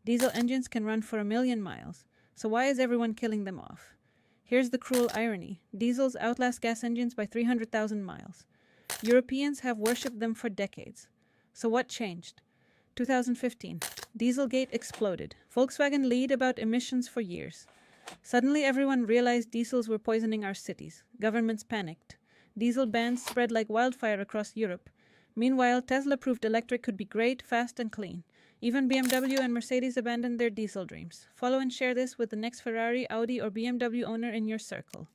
Diesel engines can run for 1,000,000 miles. So why is everyone killing them off? Here's the cruel irony. Diesels outlast gas engines by 300,000 miles. Europeans have worshipped them for decades. So what changed? 2015. Dieselgate exploded. Volkswagen lied about emissions for years. Suddenly everyone realized diesels were poisoning our cities. Governments panicked. Diesel bans spread like wildfire across Europe. Meanwhile, Tesla proved electric could be great, fast, and clean. Even BMW and Mercedes abandoned their diesel dreams. Follow and share this with the next Ferrari, Audi, or BMW owner in your circle.